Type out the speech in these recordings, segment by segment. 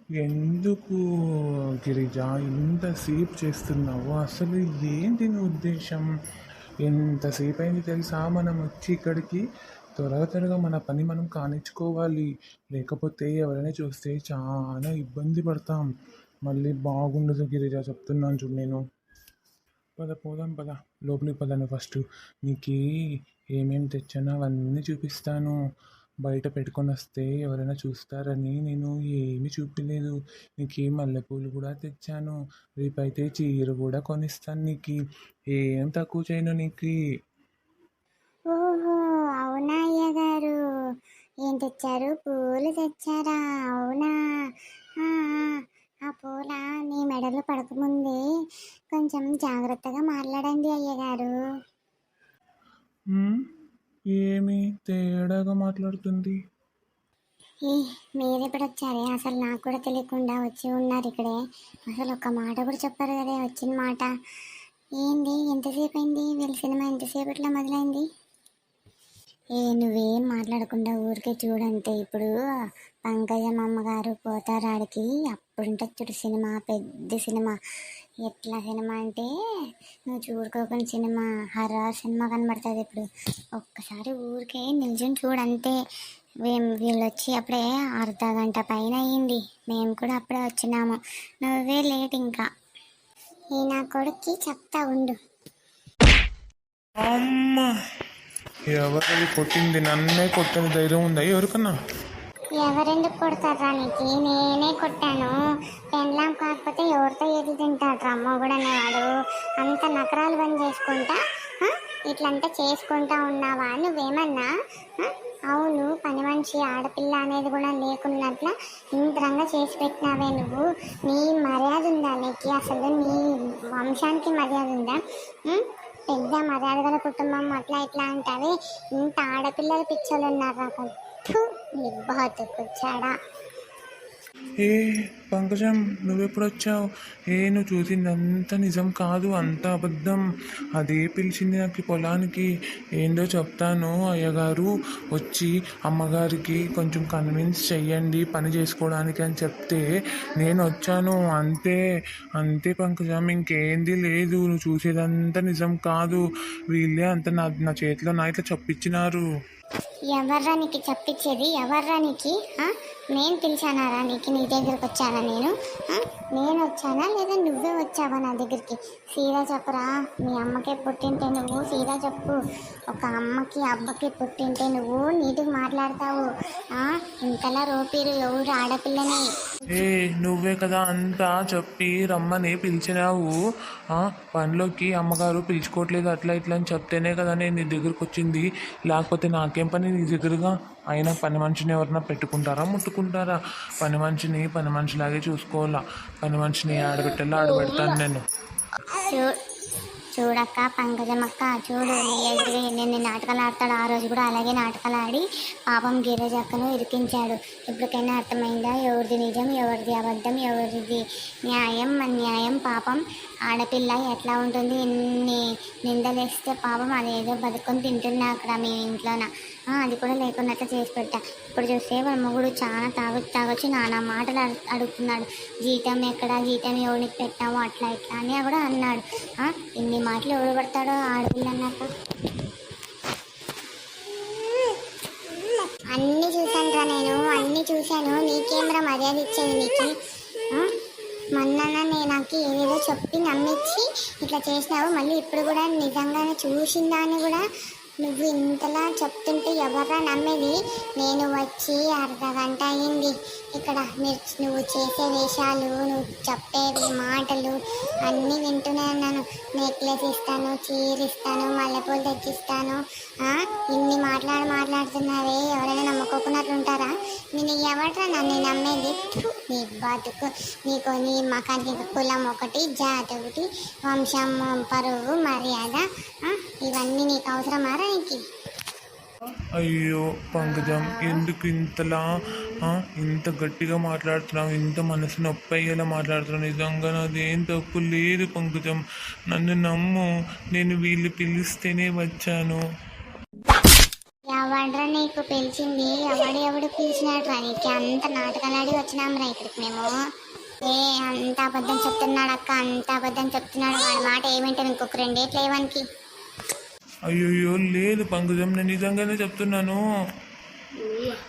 ఎందుకు గిరిజ ఇంతసేపు చేస్తున్నావు? అసలు ఏంటి నీ ఉద్దేశం? ఎంతసేపు అయింది తెలుసా మనం వచ్చి ఇక్కడికి? త్వరగా మన పని మనం కానిచ్చుకోవాలి, లేకపోతే ఎవరైనా చూస్తే చాలా ఇబ్బంది పడతాం. మళ్ళీ బాగుండదు గిరిజ, చెప్తున్నాను చూడు నేను. పద పోదాం పద, లోపలికి పదాను. ఫస్ట్ నీకు ఏమేమి తెచ్చానో అవన్నీ చూపిస్తాను. బయట పెట్టుకొని వస్తే ఎవరైనా చూస్తారని నేను ఏమీ చూపించలేదు. నీకు మల్లెపూలు కూడా తెచ్చాను. రేపైతే చీర కూడా కొనిస్తాను నీకు. ఏం తక్కువ చేయను నీకు. ఓహో, అవునా అయ్య గారు? ఏం తెచ్చారు? పూలు తెచ్చారా? అవునా? ఆ, ఆ పూల నీ మెడలో పడకముందే కొంచెం జాగ్రత్తగా మాట్లాడండి అయ్యగారు. ఏమి తేడాగా మాట్లాడుతుంది? ఏ, మీరు ఎప్పుడు వచ్చారే? అసలు నాకు కూడా తెలియకుండా వచ్చి ఉన్నారు ఇక్కడే. అసలు ఒక్క మాట కూడా చెప్పారు కదే వచ్చిన మాట. ఏంది ఎంతసేపు అయింది? వీళ్ళ సినిమా ఎంతసేపట్లో మొదలైంది? నువ్వేం మాట్లాడకుండా ఊరికే చూడంటే ఇప్పుడు పంకజం అమ్మగారు పోతారు ఆడికి. అప్పుడుంటుంది చూడు సినిమా, పెద్ద సినిమా. ఎట్లా సినిమా అంటే నువ్వు చూడుకోకుండా సినిమా, హర్రర్ సినిమా కనబడుతుంది ఇప్పుడు. ఒక్కసారి ఊరికే నిల్చుని చూడంతే. వీళ్ళు వచ్చి అప్పుడే అర్ధ గంట పైన అయ్యింది. మేము కూడా అప్పుడే వచ్చినాము. నువ్వే లేట్ ఇంకా. ఈ నా కొడుక్కి చెప్తా ఉండు. అమ్మ, ఎవరు కొట్టింది? నన్నే కొట్టిన ధైర్యం ఉందా ఎవరికన్నా? ఎవరెందుకు కొడతారా నీకు? నేనే కొట్టాను. పెండ్లాం కాకపోతే ఎవరితో ఏది తింటాడు అమ్మ కూడా అనేవాడు. అంత నకరాలు బంద్ చేసుకుంటా ఇట్లంతా చేసుకుంటా ఉన్నావా? నువ్వేమన్నా అవును, పని మనిషి ఆడపిల్ల అనేది కూడా లేకున్నట్ల ఇంద్రంగా చేసి పెట్టినావే నువ్వు. నీ మర్యాద ఉందా నీకు? అసలు నీ వంశానికి మర్యాద ఉందా? పెద్ద మర్యాద గల కుటుంబం అట్లా ఇట్లా అంటావే. ఇంత ఆడపిల్లల పిచ్చోళ్ళు ఉన్నారు. నీ బతుకొచ్చాడా? ఏ పంకజం, నువ్వెప్పుడు వచ్చావు? నువ్వు చూసింది అంత నిజం కాదు, అంత అబద్ధం. అదే పిలిచింది నాకు పొలానికి. ఏందో చెప్తాను. అయ్యగారు వచ్చి అమ్మగారికి కొంచెం కన్విన్స్ చెయ్యండి పని చేసుకోవడానికి అని చెప్తే నేను వచ్చాను. అంతే అంతే పంకజం, ఇంకేంది లేదు. నువ్వు చూసేదంతా నిజం కాదు. వీళ్ళే అంత నా చేతిలో నా ఇట్లా చెప్పించినారు. ఎవర్రా నీకు చెప్పించేది? ఎవర్రా నీకు? నేను పిలిచానారా నీకు? నీ దగ్గరికి వచ్చానా నేను? నేను వచ్చానా లేదా నువ్వే వచ్చావా నా దగ్గరికి? సీదా చెప్పురా. మీ అమ్మకే పుట్టింటే నువ్వు సీదా చెప్పు. ఒక అమ్మకి అబ్బకి పుట్టింటే నువ్వు నీటికి మాట్లాడతావు. ఇంతలా రోపీరు ఎవరు ఆడపిల్లని? నువ్వే కదా అంతా చెప్పి రమ్మని పిలిచినావు. పనిలోకి అమ్మగారు పిలుచుకోవట్లేదు అట్లా ఇట్లా అని చెప్తేనే కదా నేను నీ దగ్గరికి వచ్చింది. లేకపోతే నాకేం పని నీ దగ్గరగా? అయినా పని మనిషిని ఎవరన్నా పెట్టుకుంటారా, ముట్టుకుంటారా? పని మనిషిని పని మనిషిలాగే చూసుకోవాలా. పని మనిషిని ఆడబెట్టేలా ఆడబెడతాను నేను. చూడక్క పంకజమక్క, చూడు నీ ఎదురు ఎన్ని నాటకాలు ఆడతాడు. ఆ రోజు కూడా అలాగే నాటకాలు ఆడి పాపం గిరిజక్కను ఇరికించాడు. ఇప్పటికైనా అర్థమైందా ఎవరిది నిజం, ఎవరిది అబద్ధం, ఎవరిది న్యాయం అన్యాయం? పాపం ఆడపిల్ల ఎట్లా ఉంటుంది? ఎన్ని నిందలేస్తే పాపం అదేదో బతుకొని తింటున్నా అక్కడ మీ ఇంట్లోన. అది కూడా లేకున్నట్లు చేసి పెట్టా. ఇప్పుడు చూస్తే వాళ్ళ మొగుడు చాలా తాగొచ్చి నానా మాటలు అడుగుతున్నాడు. జీతం ఎక్కడ, జీతం ఎవరికి పెట్టాము అట్లా ఇట్లా అని కూడా అన్నాడు. ఇన్ని మాటలు ఎవరు పడతాడో ఆడపిల్ల అన్నాక. అన్నీ చూశాను రా నేను, అన్నీ చూశాను. నీకేమరా మర్యాద ఇచ్చేది నీకు? మొన్న నేను నాకు ఏదేదో చెప్పి నమ్మించి ఇట్లా చేసినావు. మళ్ళీ ఇప్పుడు కూడా నిజంగానే చూసిందా అని కూడా నువ్వు ఇంతలా చెప్తుంటే ఎవర్రా నమ్మేది? నేను వచ్చి అర్ధ గంట అయింది ఇక్కడ. నువ్వు చేసే వేషాలు, నువ్వు చెప్పేవి మాటలు అన్నీ వింటూనే ఉన్నాను. నెక్లెస్ ఇస్తాను, చీర ఇస్తాను, మల్లెపూలు తెచ్చిస్తాను, ఇన్ని మాట్లాడుతున్నావే. ఎవరైనా నమ్ముకోకున్నట్లుంటారా? నేను ఎవట్రా నన్ను నమ్మేది? నీ బతుకు నీకు, నీ మకానికి కులం ఒకటి, జాతి ఒకటి, వంశం, పరువు, మర్యాద ఇవన్నీ నీకు అవసరమారా నీకు? అయ్యో పంకజం, ఎందుకు ఇంతలా ఇంత గట్టిగా మాట్లాడుతున్నావు? ఇంత మనసు నొప్పి అయ్యేలా మాట్లాడుతున్నావు? నిజంగా నాదేం తప్పు లేదు పంకజం, నన్ను నమ్ము. నేను వీళ్ళు పిలిస్తేనే వచ్చాను. ఎవడ్రా నీకు పిలిచింది ఎవడు పిలిచినాడు రా నీకు అంత నాటకాలాడి వచ్చినాం రా ఇక్కడికి మేము అంత అబద్ధం చెప్తున్నాడు అక్క అంత అబద్ధం చెప్తున్నాడు వాడి మాట ఏమింటాం ఇంకొక రెండేట్లు లేవనికి అయ్యో లేదు పంకజం, నేను నిజంగానే చెప్తున్నాను.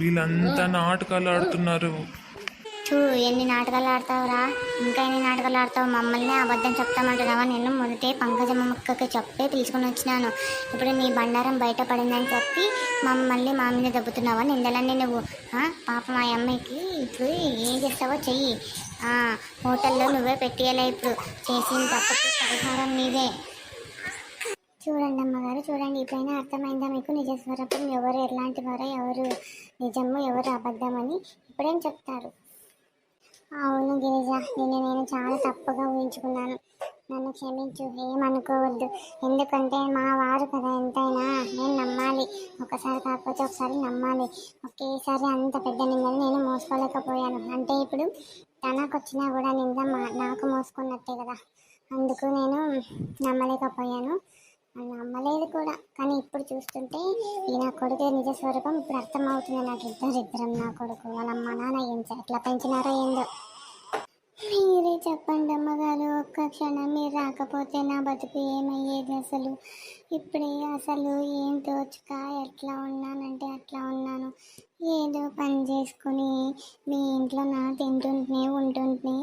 వీళ్ళంతా నాటకాలు ఆడుతున్నారు. ఎన్ని నాటకాలు ఆడతావురా, ఇంకా ఎన్ని నాటకాలు ఆడతావు? మమ్మల్ని అబద్ధం చెప్తామంటున్నావా? నేను మొదటే పంకజమ్మక్కకి చెప్పే పిలుచుకొని వచ్చినాను. ఇప్పుడు నీ బండారం బయటపడిందని చెప్పి మమ్మల్ని మా మీద దెబ్బతున్నావా? నిందలన్నీ నువ్వు పాప మా అమ్మాయికి ఇప్పుడు ఏం చేస్తావో చెయ్యి. హోటల్లో నువ్వే పెట్టేయాలి. ఇప్పుడు చేసిన తప్పుకి పరిహారం నీదే. చూడండి అమ్మగారు, చూడండి, ఇప్పుడైనా అర్థమైందా మీకు నిజ స్వరూపం ఎవరు ఎలాంటి వారో, ఎవరు నిజము ఎవరు అబద్ధమని ఇప్పుడేం చెప్తారు? అవును గిరిజ, నేను చాలా తప్పుగా ఊహించుకున్నాను. నన్ను క్షమించు, ఏమనుకోవద్దు. ఎందుకంటే మా వారు కదా, ఎంతైనా నేను నమ్మాలి. ఒకసారి కాకపోతే ఒకసారి నమ్మాలి. ఒకేసారి అంత పెద్ద నిందని నేను మోసుకోలేకపోయాను. అంటే ఇప్పుడు తనకు వచ్చినా కూడా నింద నాకు మోసుకున్నట్టే కదా. అందుకు నేను నమ్మలేకపోయాను, నమ్మలేదు కూడా. కానీ ఇప్పుడు చూస్తుంటే ఈ నా కొడుకు నిజ స్వరూపం ఇప్పుడు అర్థమవుతుంది నాకు. ఇద్దరం నా కొడుకు వాళ్ళమ్మ నాన్న ఎట్లా పెంచినారో ఏందో. మీరే చెప్పండి అమ్మగారు, ఒక్క క్షణం మీరు రాకపోతే నా బతుకు ఏమయ్యేది అసలు? ఇప్పుడే అసలు ఏం తోచుక ఎట్లా ఉన్నానంటే అట్లా ఉన్నాను. ఏదో పని చేసుకుని మీ ఇంట్లో నా తింటుంటే ఉంటుంటే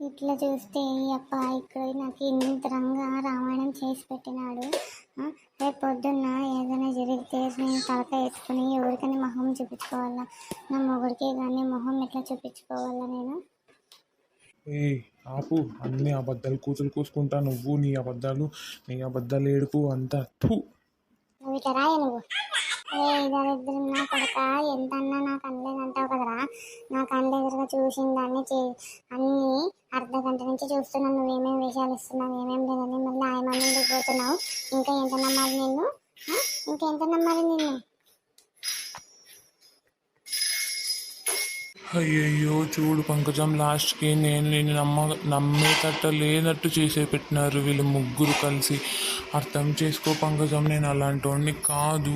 ఇట్లా చూస్తే అప్ప ఇక్కడ నాకు ఇంతరంగా రామాయణం చేసి పెట్టినాడు. రేపు పొద్దున్న ఏదైనా జరిగితే నేను తలక వేసుకుని ఎవరికైనా మొహం చూపించుకోవాలా? నా మొగుడికే కానీ మొహం ఎట్లా చూపించుకోవాలా నేను? ఆపు, అన్ని అబద్ధాలు కూతురు కూసుకుంటా. నువ్వు నీ అబద్ధాలు ఏడుపు అంతా. నువ్వు ఇట్లా రాయ నువ్వు. దరిద్రం నా కొడక, ఎంత అన్నా నాకు అనలేదంటావు కదరా. నాకు అనలేదుగా చూసిన దాన్ని అన్ని అర్ధగంట నుంచి చూస్తున్నాను. నువ్వేమేమి విషయాలు ఇస్తున్నావు, ఏమేమి లేదని మళ్ళీ ఆయమని పోతున్నావు. ఇంకా ఎంత నమ్మాలి నిన్ను? ఇంకెంత నమ్మాలి నిన్ను? అయ్యయ్యో చూడు పంకజం, లాస్ట్కి నేను నమ్మేటట్టు లేనట్టు చేసే పెట్టినారు వీళ్ళు ముగ్గురు కలిసి. అర్థం చేసుకో పంకజం, నేను అలాంటి వాడిని కాదు.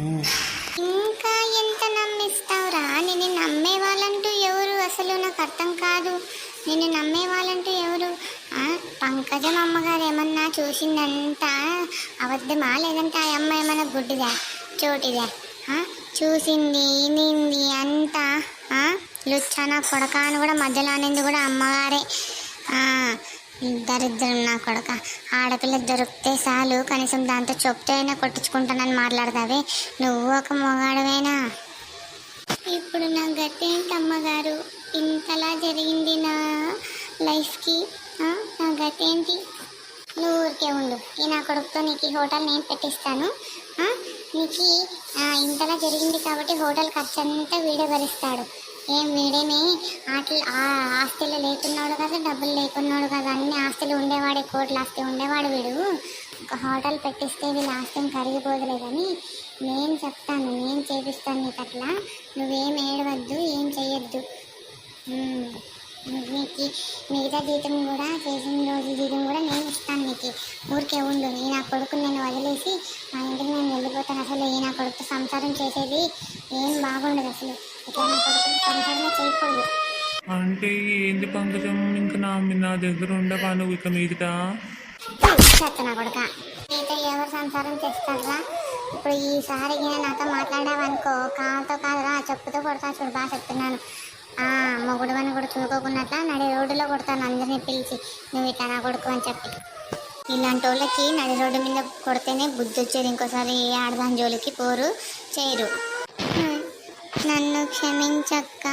ఇంకా ఎంత నమ్మిస్తావురా? నేను నమ్మే వాళ్ళంటూ ఎవరు అసలు? నాకు అర్థం కాదు. నేను నమ్మే వాళ్ళంటూ ఎవరు? పంకజం అమ్మగారు ఏమన్నా చూసిందంతా అబద్ధమా, లేదంటే ఆ అమ్మ ఏమన్నా గుడ్డిదా చోటిదా? చూసింది ఇనింది అంతా లుచ్చానా కొడక అని కూడా మధ్యలో అనేది కూడా అమ్మగారే. దరిద్రం నా కొడక. ఆడపిల్ల దొరికితే చాలు, కనీసం దాంతో చెప్తే అయినా కొట్టించుకుంటానని మాట్లాడతావే. నువ్వు ఒక మొగాడవేనా? ఇప్పుడు నా గతి ఏంటి అమ్మగారు? ఇంతలా జరిగింది నా లైఫ్కి. నా గతి ఏంటి? నువ్వు ఊరికే ఉండు. ఈ నా కొడుకుతో నీకు హోటల్ నేను పెట్టిస్తాను. నీకు ఇంతలా జరిగింది కాబట్టి హోటల్ ఖర్చు అంతా వీడే భరిస్తాడు. వీడేమి ఆస్తులు లేకున్నాడు కదా, డబ్బులు లేకున్నాడు కదా, అన్ని ఆస్తులు ఉండేవాడే, కోట్ల ఆస్తి ఉండేవాడు వీడు. ఒక హోటల్ పెట్టిస్తే వీళ్ళ ఆస్తిని కరిగిపోదులే. కానీ నేను చెప్తాను, నేను చేపిస్తాను నీకు. అట్లా నువ్వేం ఏడవద్దు, ఏం చెయ్యొద్దు. నీకు మిగతా జీతం కూడా, చేసిన రోజు జీతం కూడా నేను ఇస్తాను నీకు. ఊరికే ఉండు. ఈ నా కొడుకుని నేను వదిలేసి మా ఇంటికి నేను వెళ్ళిపోతాను. అసలు ఈ నా కొడుకు సంసారం చేసేది ఏం బాగుండదు అసలు. ఇట్లా నా కొడుకు సంసారమే చేయకూడదు. అంటే ఏంది పంకజం, ఇంకా నా దగ్గర ఉండవా నువ్వు ఇక మీదట? చెత్త నా కొడుక, నీతో ఎవరు సంసారం చేస్తారా? ఇప్పుడు ఈసారి నాతో మాట్లాడావనుకో, కాతో కాదురా చెప్పుతో కొడతా. చూడు, బాగా చెప్తున్నాను. మొగుడు అని కూడా చూసుకోకున్నట్లా నడి రోడ్డులో కొడతాను అందరినీ పిలిచి, నువ్వు ఇట్లా నా కొడుకు అని చెప్పి. ఇలాంటి వాళ్ళకి నడి రోడ్డు మీద కొడితేనే బుద్ధి వచ్చేది. ఇంకోసారి ఏ ఆడదాని జోలికి పోరు చేయరు. నన్ను క్షమించక్క.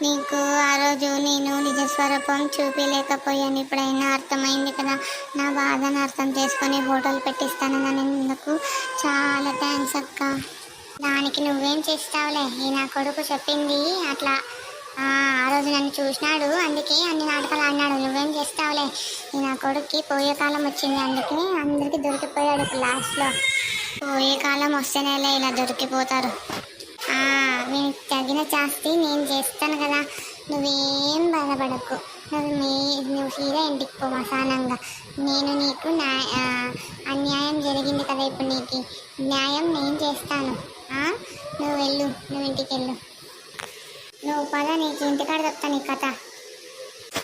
నీకు ఆ రోజు నేను నిజస్వరూపం చూపించలేకపోయాను. ఇప్పుడైనా అర్థమైంది కదా. నా బాధను అర్థం చేసుకొని హోటల్ పెట్టిస్తానన్నందుకు చాలా థ్యాంక్స్ అక్క. దానికి నువ్వేం చేస్తావులే. ఈ నా కొడుకు చెప్పింది అట్లా. ఆ రోజు నన్ను చూసినాడు, అందుకే అన్ని నాటకాలు ఆడినాడు. నువ్వేం చేస్తావులే. ఈ నా కొడుక్కి పోయే కాలం వచ్చింది, అందుకే అందరికీ దొరికిపోయాడు. ఇప్పుడు లాస్ట్లో పోయే కాలం వస్తేనేలే ఇలా దొరికిపోతారు. నీకు తగిన శాస్తి నేను చేస్తాను కదా, నువ్వేం బాధపడకు. నువ్వు సీదా ఇంటికి పో మసానంగా. నేను నీకు అన్యాయం జరిగింది కదా, ఇప్పుడు నీకు న్యాయం నేను చేస్తాను. నువ్వు వెళ్ళు, నువ్వు ఇంటికి వెళ్ళు. నువ్వు పద, నీకు ఇంటికాడ చెప్తా నీ కథ.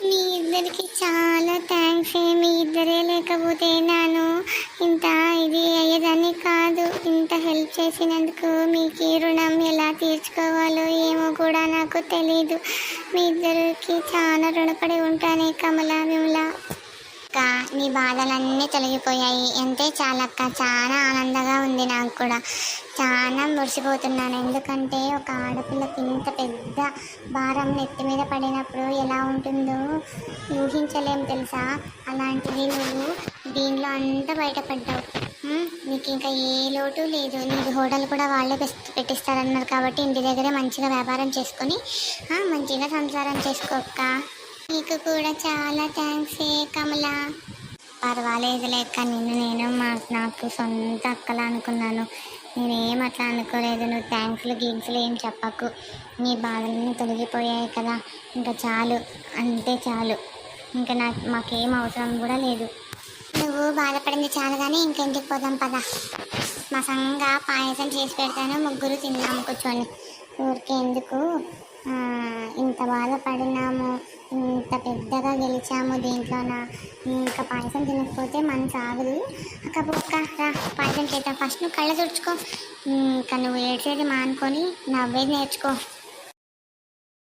మీ ఇద్దరికి చాలా థ్యాంక్స్. మీ ఇద్దరే లేకపోతే నేను ఇంత ఇది అయ్యేదాన్ని కాదు. ఇంత హెల్ప్ చేసినందుకు మీకు ఈ రుణం ఎలా తీర్చుకోవాలో ఏమో కూడా నాకు తెలీదు. మీ ఇద్దరికి చాలా రుణపడి ఉంటాను కమల, విమల. అక్క, నీ బాధలన్నీ తొలగిపోయాయి అంతే చాలక్క. చాలా ఆనందంగా ఉంది నాకు కూడా. చాలా మురిసిపోతున్నాను. ఎందుకంటే ఒక ఆడపిల్లకి ఇంత పెద్ద భారం నెత్తి మీద పడినప్పుడు ఎలా ఉంటుందో ఊహించలేము తెలుసా. అలాంటిది నువ్వు దీనిలో అంతా బయటపడ్డావు. నీకు ఇంకా ఏ లోటు లేదు. నీకు హోటల్ కూడా వాళ్ళే పెట్టిస్తారన్నారు కాబట్టి ఇంటి దగ్గరే మంచిగా వ్యాపారం చేసుకొని మంచిగా సంసారం చేసుకోక్క. నీకు కూడా చాలా థ్యాంక్స్ కమల. పర్వాలేదు లేక, నేను నాకు సొంత అక్కలా అనుకున్నాను. నేనేం అట్లా అనుకోలేదు. నువ్వు థ్యాంక్స్లు గీన్స్లు ఏం చెప్పకు. నీ బాధలన్నీ తొలగిపోయాయి కదా, ఇంకా చాలు, అంతే చాలు. ఇంకా మాకేం అవసరం కూడా లేదు. నువ్వు బాధపడింది చాలు కానీ ఇంకా ఇంటికి పోదాం పదా. మా సంగ పాయసం చేసి పెడతాను, ముగ్గురు తిన్నాము కూర్చొని. ఊరికే ఎందుకు ఇంత బాధపడినాము, ఇంత పెద్దగా గెలిచాము దీంట్లోన. ఇంకా పాయసం తినకపోతే మన సాగుదు. అక్క రా పాయసం చేద్దాం. ఫస్ట్ నువ్వు కళ్ళ తుడుచుకో. ఇంకా నువ్వు ఏడ్చేది మానుకొని నవ్వేది నేర్చుకో.